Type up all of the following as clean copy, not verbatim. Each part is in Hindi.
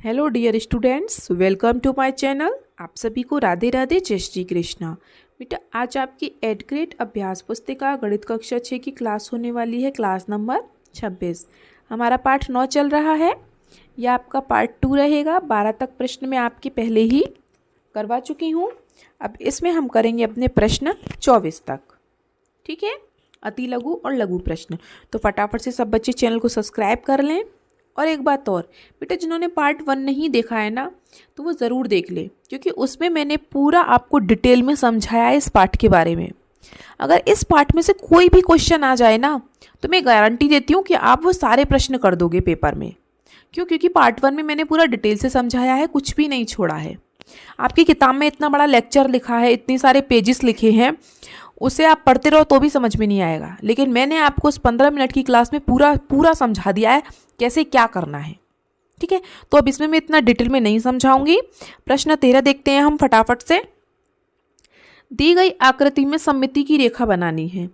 Hello dear students, welcome to my channel. आप सभी को राधे राधे, जय श्री कृष्णा। बेटा, आज आपकी एड ग्रेड अभ्यास पुस्तिका गणित कक्षा 6 की क्लास होने वाली है, क्लास नंबर 26। हमारा पाठ 9 चल रहा है। यह आपका पार्ट 2 रहेगा। 12 तक प्रश्न मैं आपके पहले ही करवा चुकी हूँ। अब इसमें हम करेंगे अपने प्रश्न 24 तक। ठीक है, अति लघु और लघु प्रश्न। तो फटाफट से सब बच्चे चैनल को सब्सक्राइब कर लें। और एक बात और बेटा, जिन्होंने पार्ट 1 नहीं देखा है ना, तो वो ज़रूर देख ले, क्योंकि उसमें मैंने पूरा आपको डिटेल में समझाया है इस पाठ के बारे में। अगर इस पाठ में से कोई भी क्वेश्चन आ जाए ना, तो मैं गारंटी देती हूँ कि आप वो सारे प्रश्न कर दोगे पेपर में। क्यों? क्योंकि पार्ट 1 में मैंने पूरा डिटेल से समझाया है, कुछ भी नहीं छोड़ा है। आपकी किताब में इतना बड़ा लेक्चर लिखा है, इतने सारे पेजेस लिखे हैं, उसे आप पढ़ते रहो तो भी समझ में नहीं आएगा। लेकिन मैंने आपको उस 15 मिनट की क्लास में पूरा पूरा समझा दिया है कैसे क्या करना है। ठीक है, तो अब इसमें मैं इतना डिटेल में नहीं समझाऊंगी। प्रश्न 13 देखते हैं हम फटाफट से। दी गई आकृति में सममिति की रेखा बनानी है।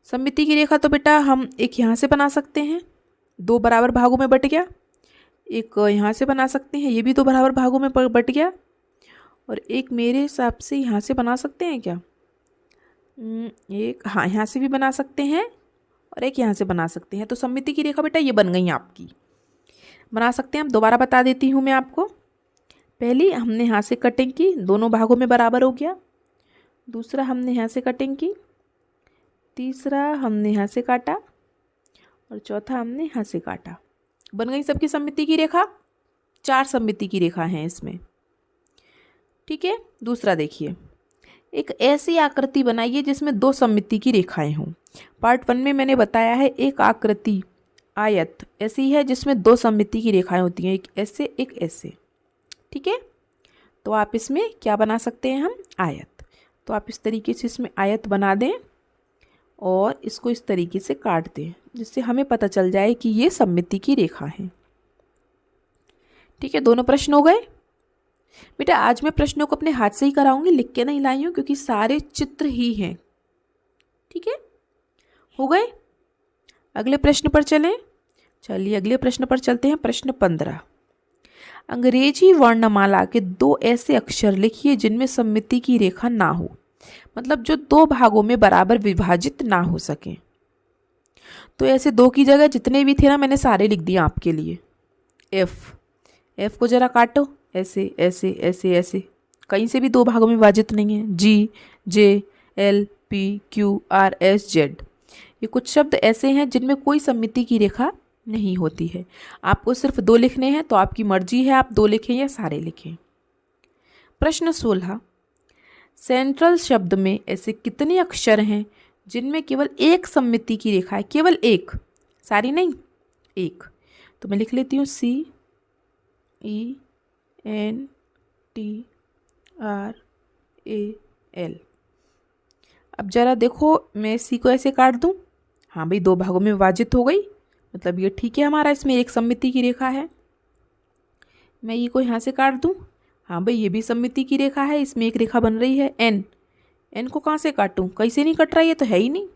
सममिति की रेखा तो बेटा हम एक यहाँ से बना सकते हैं, दो बराबर भागों में बट गया। एक यहाँ से बना सकते हैं, ये भी दो बराबर भागों में बट गया। और एक मेरे हिसाब से यहाँ से बना सकते हैं क्या? एक, हाँ, यहाँ से भी बना सकते हैं और एक यहाँ से बना सकते हैं। तो सममिति की रेखा बेटा ये बन गई आपकी। बना सकते हैं हम, दोबारा बता देती हूँ मैं आपको। पहली हमने यहाँ से कटिंग की, दोनों भागों में बराबर हो गया। दूसरा हमने यहाँ से कटिंग की, तीसरा हमने यहाँ से काटा, और चौथा हमने यहाँ से काटा। बन गई सबकी सममिति की रेखा। 4 सममिति की रेखा हैं इसमें। ठीक है, दूसरा देखिए। एक ऐसी आकृति बनाइए जिसमें 2 सममिति की रेखाएं हों। पार्ट 1 में मैंने बताया है एक आकृति आयत ऐसी है जिसमें 2 सममिति की रेखाएं होती हैं, एक ऐसे एक ऐसे। ठीक है, तो आप इसमें क्या बना सकते हैं हम? आयत। तो आप इस तरीके से इसमें आयत बना दें और इसको इस तरीके से काट दें, जिससे हमें पता चल जाए कि ये सममिति की रेखा है। ठीक है, दोनों प्रश्न हो गए। बेटा आज मैं प्रश्नों को अपने हाथ से ही कराऊंगी, लिख के नहीं लाई हूँ, क्योंकि सारे चित्र ही हैं। ठीक है, हो गए। अगले प्रश्न पर चलें। चलिए अगले प्रश्न पर चलते हैं। प्रश्न 15। अंग्रेजी वर्णमाला के 2 ऐसे अक्षर लिखिए जिनमें सममिति की रेखा ना हो, मतलब जो 2 भागों में बराबर विभाजित ना हो सके। तो ऐसे 2 की जगह जितने भी थे ना, मैंने सारे लिख दिए आपके लिए। एफ को जरा काटो, ऐसे ऐसे ऐसे ऐसे, कहीं से भी 2 भागों में विभाजित नहीं है। G, J, L, P, Q, R, S, Z, ये कुछ शब्द ऐसे हैं जिनमें कोई सममिति की रेखा नहीं होती है। आपको सिर्फ 2 लिखने हैं, तो आपकी मर्जी है आप 2 लिखें या सारे लिखें। प्रश्न 16। सेंट्रल शब्द में ऐसे कितने अक्षर हैं जिनमें केवल एक सममिति की रेखा है? केवल एक, सारी नहीं, एक। तो मैं लिख लेती हूँ CENTRAL। अब जरा देखो, मैं सी को ऐसे काट दूं। हाँ भाई, 2 भागों में विभाजित हो गई, मतलब ये ठीक है, हमारा इसमें एक सममिति की रेखा है। मैं ई को यहाँ से काट दूं। हाँ भाई, ये भी सममिति की रेखा है, इसमें एक रेखा बन रही है। एन को कहाँ से काटूं? कैसे नहीं कट रहा, ये तो है ही नहीं।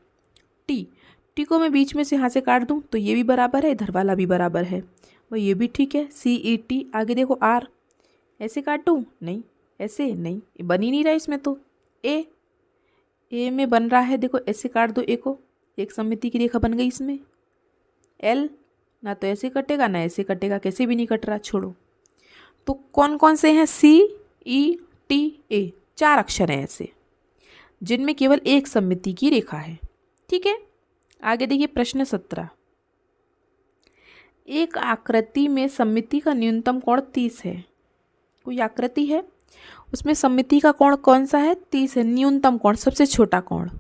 टी को मैं बीच में से यहाँ से काट दूं, तो ये भी बराबर है, इधर वाला भी बराबर है, वही ये भी ठीक है। CET। आगे देखो R, ऐसे काटूं? नहीं, ऐसे नहीं, बन ही नहीं रहा इसमें। तो ए में बन रहा है, देखो ऐसे काट दो ए को, एक सममिति की रेखा बन गई इसमें। L ना तो ऐसे कटेगा ना ऐसे कटेगा, कैसे भी नहीं कट रहा, छोड़ो। तो कौन कौन से हैं? CETA, 4 अक्षर हैं ऐसे जिनमें केवल एक सममिति की रेखा है। ठीक है, आगे देखिए प्रश्न 17। एक आकृति में सममिति का न्यूनतम कोण 30 है। कोई आकृति है, उसमें सममिति का कोण कौन सा है? 30 है, न्यूनतम कोण, सबसे छोटा कोण।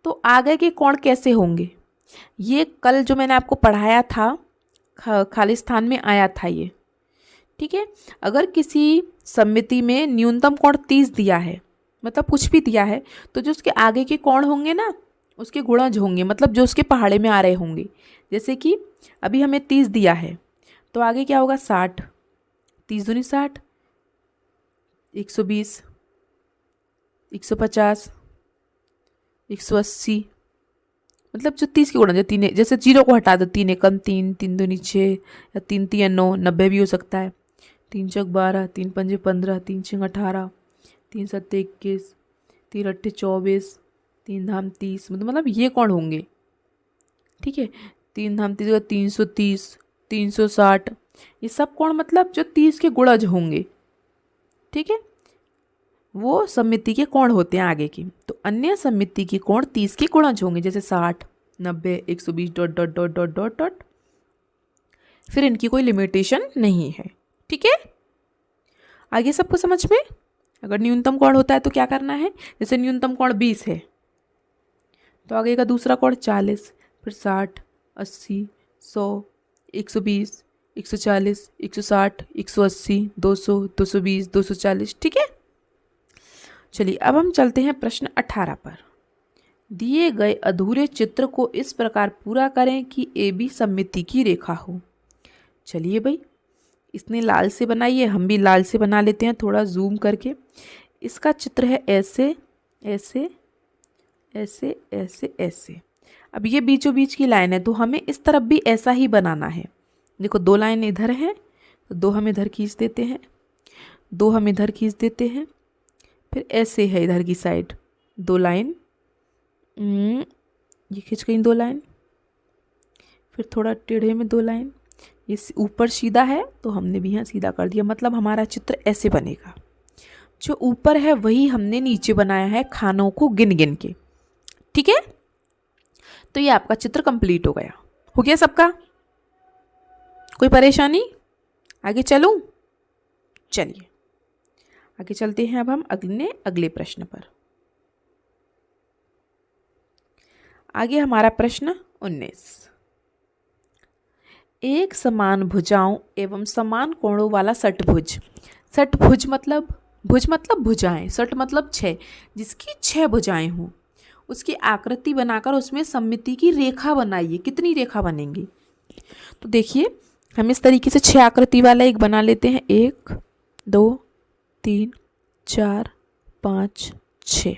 तो आगे के कोण कैसे होंगे? ये कल जो मैंने आपको पढ़ाया था, खाली स्थान में आया था ये। ठीक है, अगर किसी सममिति में न्यूनतम कोण 30 दिया है, मतलब कुछ भी दिया है, तो जो उसके आगे के कोण होंगे ना, उसके गुणज होंगे, मतलब जो उसके पहाड़े में आ रहे होंगे। जैसे कि अभी हमें 30 दिया है, तो आगे क्या होगा? 60, 30 दूनी 60, 120, 150, 180, मतलब जो 30 के गुणज है, तीन, जैसे 0 को हटा दो, 3 एकम 3, 3 दूनी 6, या 3 तिया 9, 90 भी हो सकता है। 3 चौक 12, 3 पंजे 15, 3 छंग 18, 3 सत्ते 21, 3 अट्ठे 24, 3 धाम 30, मतलब ये कौन होंगे? ठीक है, 3 धाम 30 330, 360, ये सब कौन मतलब जो 30 के गुणज होंगे। ठीक है, वो सममिति के कोण होते हैं आगे की। तो अन्य सममिति के कोण 30 के गुणज होंगे, जैसे 60, 90, 120 dot dot dot dot dot dot. फिर इनकी कोई लिमिटेशन नहीं है। ठीक है, आगे सबको समझ में। अगर न्यूनतम कोण होता है तो क्या करना है, जैसे न्यूनतम कोण 20 है तो आगे का दूसरा कोण 40, फिर 60, 80, 100, 120, 140, 160, 180, 200, 220, 240। ठीक है, चलिए अब हम चलते हैं प्रश्न 18 पर। दिए गए अधूरे चित्र को इस प्रकार पूरा करें कि ए बी सममिति की रेखा हो। चलिए भाई, इसने लाल से बनाई है, हम भी लाल से बना लेते हैं थोड़ा जूम करके। इसका चित्र है ऐसे ऐसे ऐसे ऐसे ऐसे। अब ये बीचों बीच की लाइन है तो हमें इस तरफ भी ऐसा ही बनाना है। देखो 2 लाइन इधर है तो 2 हम इधर खींच देते हैं, 2 हम इधर खींच देते हैं, फिर ऐसे है इधर की साइड 2 लाइन, ये खींच गई 2 लाइन, फिर थोड़ा टेढ़े में 2 लाइन, ये ऊपर सीधा है तो हमने भी यहाँ सीधा कर दिया। मतलब हमारा चित्र ऐसे बनेगा। जो ऊपर है वही हमने नीचे बनाया है खानों को गिन गिन के। ठीक है, तो ये आपका चित्र कंप्लीट हो गया। हो गया सबका? कोई परेशानी? आगे चलूं? चलिए आगे चलते हैं अब हम अगले प्रश्न पर। आगे हमारा प्रश्न 19। एक समान भुजाओं एवं समान कोणों वाला षटभुज। षटभुज मतलब भुज मतलब भुजाएं, षट मतलब 6, जिसकी 6 भुजाएं हों, उसकी आकृति बनाकर उसमें सममिति की रेखा बनाइए। कितनी रेखा बनेंगी? तो देखिए हम इस तरीके से 6 आकृति वाला एक बना लेते हैं। 1 2 3 4 5 6।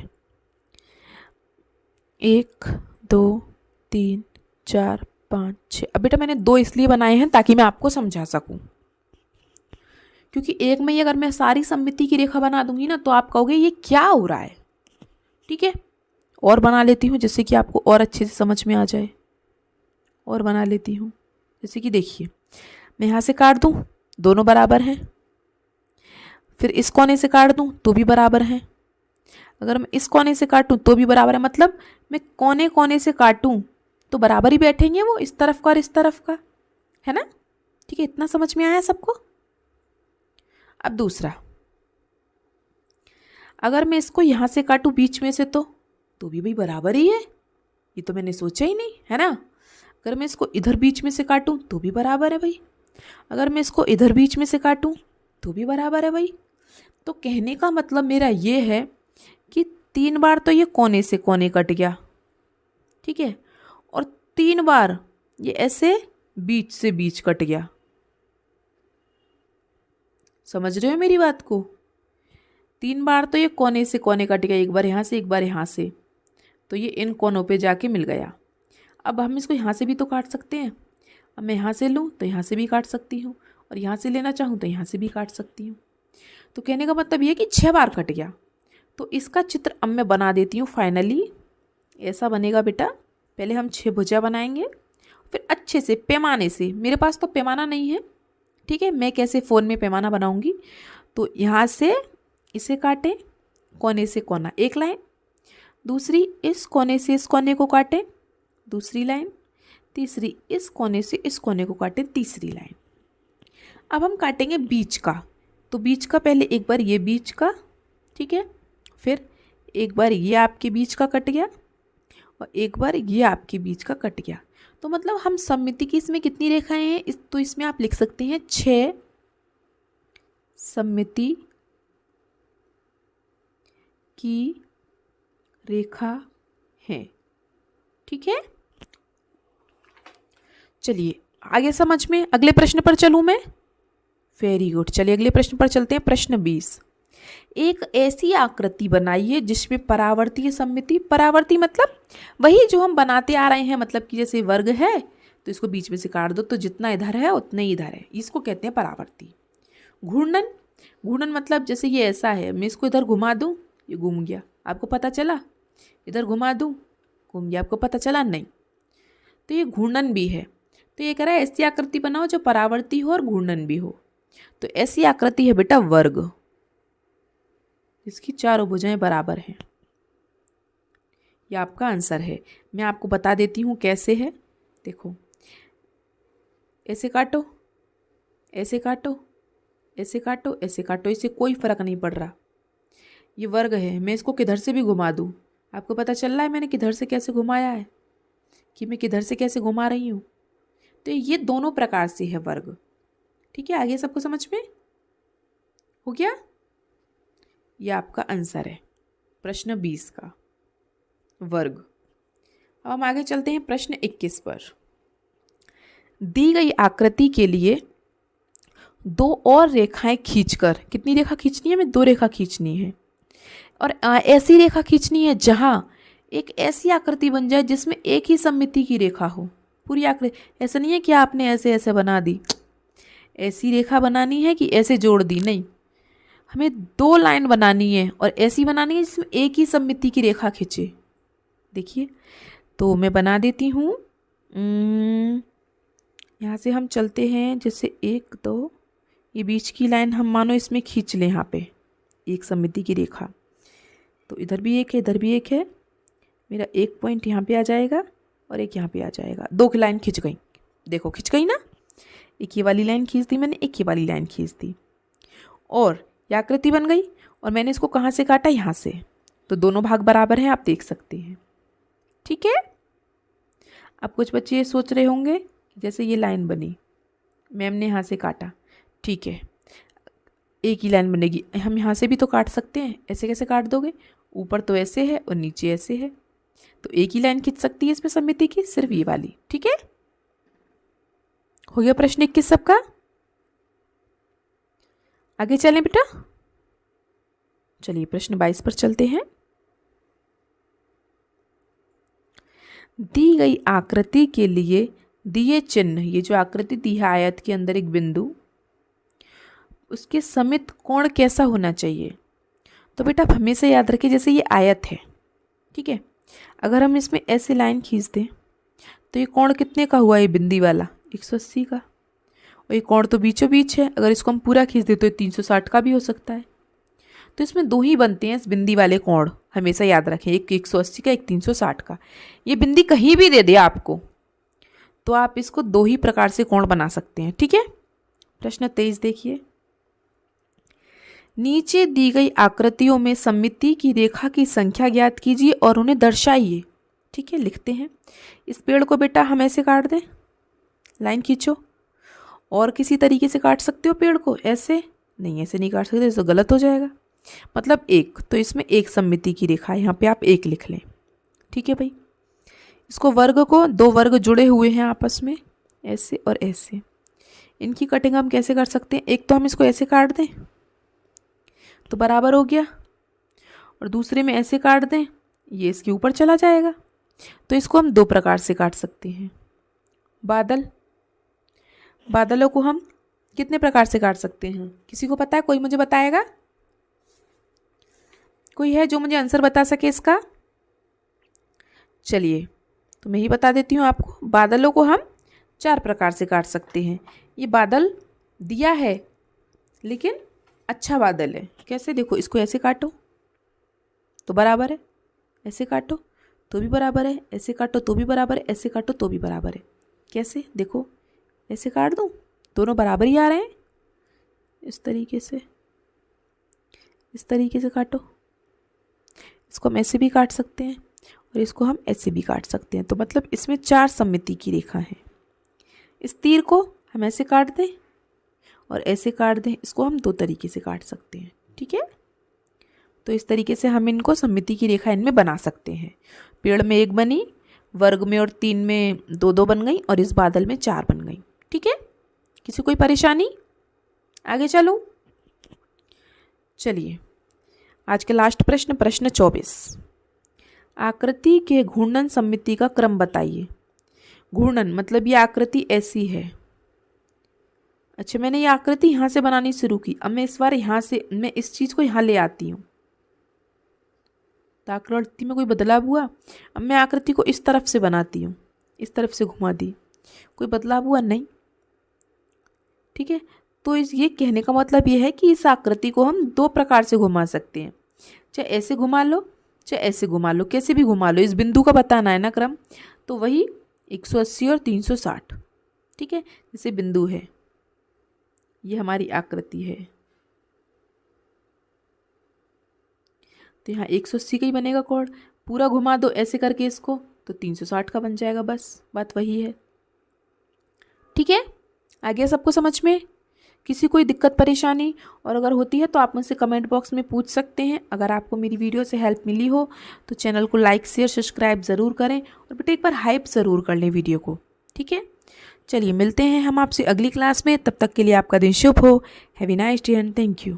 1 2 3 4 5 6। अब बेटा मैंने 2 इसलिए बनाए हैं ताकि मैं आपको समझा सकूं, क्योंकि एक में ही अगर मैं सारी सममिति की रेखा बना दूंगी ना तो आप कहोगे ये क्या हो रहा है। ठीक है, और बना लेती हूँ जिससे कि आपको और अच्छे से समझ में आ जाए। और बना लेती हूँ, जैसे कि देखिए मैं यहाँ से काट दूँ, दोनों बराबर हैं। फिर इस कोने से काट दूँ तो भी बराबर हैं। अगर मैं इस कोने से काटूँ तो भी बराबर है। मतलब मैं कोने कोने से काटूँ तो बराबर ही बैठेंगे वो, इस तरफ का और इस तरफ का, है ना। ठीक है, इतना समझ में आया सबको? अब दूसरा, अगर मैं इसको यहाँ से काटूँ बीच में से तो भी भाई बराबर ही है। ये तो मैंने सोचा ही नहीं, है ना। अगर मैं इसको इधर बीच में से काटूँ तो भी बराबर है भाई। अगर मैं इसको इधर बीच में से काटूँ तो भी बराबर है भाई। तो कहने का मतलब मेरा ये है कि 3 बार तो ये कोने से कोने कट गया, ठीक है, और 3 बार ये ऐसे बीच से बीच कट गया। समझ रहे हो मेरी बात को? 3 बार तो ये कोने से कोने कट गया, एक बार यहाँ से एक बार यहाँ से, तो ये इन कोनों पे जाके मिल गया। अब हम इसको यहाँ से भी तो काट सकते हैं। अब मैं यहाँ से लूँ तो यहाँ से भी काट सकती हूँ, और यहाँ से लेना चाहूँ तो यहाँ से भी काट सकती हूँ। तो कहने का मतलब ये कि 6 बार कट गया। तो इसका चित्र अब मैं बना देती हूँ। फाइनली ऐसा बनेगा बेटा। पहले हम 6 भुजा बनाएंगे, फिर अच्छे से पैमाने से, मेरे पास तो पैमाना नहीं है, ठीक है, मैं कैसे फ़ोन में पैमाना बनाऊँगी। तो यहाँ से इसे काटें, कोने से कोना एक लाइन, दूसरी इस कोने से इस कोने को काटें दूसरी लाइन, तीसरी इस कोने से इस कोने को काटें तीसरी लाइन। अब हम काटेंगे बीच का। तो बीच का पहले एक बार ये बीच का, ठीक है, फिर एक बार ये आपके बीच का कट गया और एक बार ये आपके बीच का कट गया। तो मतलब हम सममिति की इसमें कितनी रेखाएं हैं, तो इसमें आप लिख सकते हैं 6 सममिति की रेखा है। ठीक है, चलिए आगे समझ में। अगले प्रश्न पर चलूं मैं। वेरी गुड, चलिए अगले प्रश्न पर चलते हैं। प्रश्न 20। एक ऐसी आकृति बनाइए जिसमें परावर्तीय सममिति, परावर्ती मतलब वही जो हम बनाते आ रहे हैं, मतलब कि जैसे वर्ग है तो इसको बीच में से काट दो तो जितना इधर है उतना ही इधर है, इसको कहते हैं परावर्ती। घूर्णन, घूर्णन मतलब जैसे ये ऐसा है, मैं इसको इधर घुमा दूँ, ये घूम गया, आपको पता चला। इधर घुमा दूँ, घूम गया, आपको पता चला नहीं। तो ये घूर्णन भी है। तो ये कह रहा है ऐसी आकृति बनाओ जो परावर्ती हो और घूर्णन भी हो। तो ऐसी आकृति है बेटा वर्ग, इसकी चारों भुजाएं बराबर हैं। ये आपका आंसर है। मैं आपको बता देती हूँ कैसे है। देखो, ऐसे काटो, ऐसे काटो, ऐसे काटो, ऐसे काटो, इससे कोई फर्क नहीं पड़ रहा। ये वर्ग है। मैं इसको किधर से भी घुमा दूँ, आपको पता चल रहा है मैंने किधर से कैसे घुमाया है, कि मैं किधर से कैसे घुमा रही हूँ। तो ये दोनों प्रकार से है वर्ग। ठीक है, आगे सबको समझ में हो गया। ये आपका आंसर है प्रश्न 20 का, वर्ग। अब हम आगे चलते हैं प्रश्न 21 पर। दी गई आकृति के लिए दो और रेखाएं खींचकर, कितनी रेखा खींचनी है, हमें 2 रेखा खींचनी है। और ऐसी रेखा खींचनी है जहां एक ऐसी आकृति बन जाए जिसमें एक ही सममिति की रेखा हो। पूरी आकृति, ऐसा नहीं है कि आपने ऐसे ऐसे बना दी, ऐसी रेखा बनानी है कि ऐसे जोड़ दी, नहीं, हमें 2 लाइन बनानी है और ऐसी बनानी है जिसमें एक ही सममिति की रेखा खींचे। देखिए, तो मैं बना देती हूँ। यहाँ से हम चलते हैं, जैसे 1 2, ये बीच की लाइन हम मानो इसमें खींच लें, यहाँ पे एक सममिति की रेखा। तो इधर भी एक है, इधर भी एक है, मेरा एक पॉइंट यहाँ पे आ जाएगा और एक यहाँ पे आ जाएगा। 2 की लाइन खिंच गई, देखो खिंच गई ना। एक ये वाली लाइन खींच दी मैंने, एक ये वाली लाइन खींच दी और ये आकृति बन गई। और मैंने इसको कहाँ से काटा, यहाँ से। तो दोनों भाग बराबर हैं, आप देख सकते हैं। ठीक है। अब कुछ बच्चे ये सोच रहे होंगे कि जैसे ये लाइन बनी, मैम ने यहाँ से काटा, ठीक है, एक ही लाइन बनेगी, हम यहाँ से भी तो काट सकते हैं। ऐसे कैसे काट दोगे, ऊपर तो ऐसे है और नीचे ऐसे है, तो एक ही लाइन खींच सकती है इसमें सममिति की, सिर्फ ये वाली। ठीक है, हो गया प्रश्न 21 सबका। आगे चलें बेटा, चलिए प्रश्न 22 पर चलते हैं। दी गई आकृति के लिए दिए चिन्ह, ये जो आकृति दी है आयत के अंदर एक बिंदु, उसके समित कोण कैसा होना चाहिए। तो बेटा आप हमेशा याद रखिए, जैसे ये आयत है, ठीक है, अगर हम इसमें ऐसे लाइन खींच दें तो ये कोण कितने का हुआ, ये बिंदी वाला 180 का, और ये कोण तो बीचों बीच है, अगर इसको हम पूरा खींच दें तो ये 360 का भी हो सकता है। तो इसमें 2 ही बनते हैं इस बिंदी वाले कोण, हमेशा याद रखें, एक 180 का, एक 360 का। ये बिंदी कहीं भी दे दे आपको तो आप इसको 2 ही प्रकार से कोण बना सकते हैं। ठीक है, प्रश्न 23 देखिए। नीचे दी गई आकृतियों में सममिति की रेखा की संख्या ज्ञात कीजिए और उन्हें दर्शाइए। ठीक है, लिखते हैं। इस पेड़ को बेटा हम ऐसे काट दें, लाइन खींचो, और किसी तरीके से काट सकते हो पेड़ को, ऐसे नहीं, ऐसे नहीं काट सकते, तो गलत हो जाएगा। मतलब एक, तो इसमें एक सममिति की रेखा है, यहाँ पे आप 1 लिख लें। ठीक है भाई, इसको वर्ग को 2 वर्ग जुड़े हुए हैं आपस में, ऐसे और ऐसे, इनकी कटिंग हम कैसे कर सकते हैं। एक तो हम इसको ऐसे काट दें तो बराबर हो गया, और दूसरे में ऐसे काट दें, ये इसके ऊपर चला जाएगा। तो इसको हम 2 प्रकार से काट सकते हैं। बादल, बादलों को हम कितने प्रकार से काट सकते हैं, किसी को पता है, कोई मुझे बताएगा, कोई है जो मुझे आंसर बता सके इसका। चलिए तो मैं ही बता देती हूँ आपको। बादलों को हम 4 प्रकार से काट सकते हैं। ये बादल दिया है लेकिन अच्छा बादल है, कैसे, देखो, इसको ऐसे काटो तो बराबर है, ऐसे काटो तो भी बराबर है, ऐसे काटो तो भी बराबर है, ऐसे काटो तो भी बराबर है। कैसे, देखो, ऐसे काट दूँ, दोनों बराबर ही आ रहे हैं। इस तरीके से, इस तरीके से काटो, इसको हम ऐसे भी काट सकते हैं और इसको हम ऐसे भी काट सकते हैं। तो मतलब इसमें 4 सममिति की रेखा है। इस तीर को हम ऐसे काट दें और ऐसे काट दें, इसको हम 2 तरीके से काट सकते हैं। ठीक है, तो इस तरीके से हम इनको सममिति की रेखा इनमें बना सकते हैं। पेड़ में 1 बनी, वर्ग में और 3 में 2-2 बन गई, और इस बादल में 4 बन गई। ठीक है, किसी कोई परेशानी, आगे चलो। चलिए आज का लास्ट प्रश्न, प्रश्न 24। आकृति के घूर्णन सममिति का क्रम बताइए। घूर्णन मतलब ये आकृति ऐसी है, अच्छा, मैंने ये आकृति यहाँ से बनानी शुरू की, अब मैं इस बार यहाँ से मैं इस चीज़ को यहाँ ले आती हूँ, तो आकृति में कोई बदलाव हुआ। अब मैं आकृति को इस तरफ से बनाती हूँ, इस तरफ से घुमा दी, कोई बदलाव हुआ नहीं। ठीक है, तो ये कहने का मतलब ये है कि इस आकृति को हम दो प्रकार से घुमा सकते हैं, चाहे ऐसे घुमा लो चाहे ऐसे घुमा लो, कैसे भी घुमा लो। इस बिंदु का बताना है ना क्रम, तो वही 180 और 360। ठीक है, जैसे बिंदु है, ये हमारी आकृति है, तो यहाँ 180 का ही बनेगा कोण। पूरा घुमा दो ऐसे करके इसको, तो 360 का बन जाएगा, बस बात वही है। ठीक है, आ गया सबको समझ में? किसी कोई दिक्कत परेशानी और अगर होती है तो आप मुझसे कमेंट बॉक्स में पूछ सकते हैं। अगर आपको मेरी वीडियो से हेल्प मिली हो तो चैनल को लाइक शेयर सब्सक्राइब ज़रूर करें और बेटा एक बार हाइप ज़रूर कर लें वीडियो को। ठीक है, चलिए मिलते हैं हम आपसे अगली क्लास में, तब तक के लिए आपका दिन शुभ हो। Have a nice day and thank you.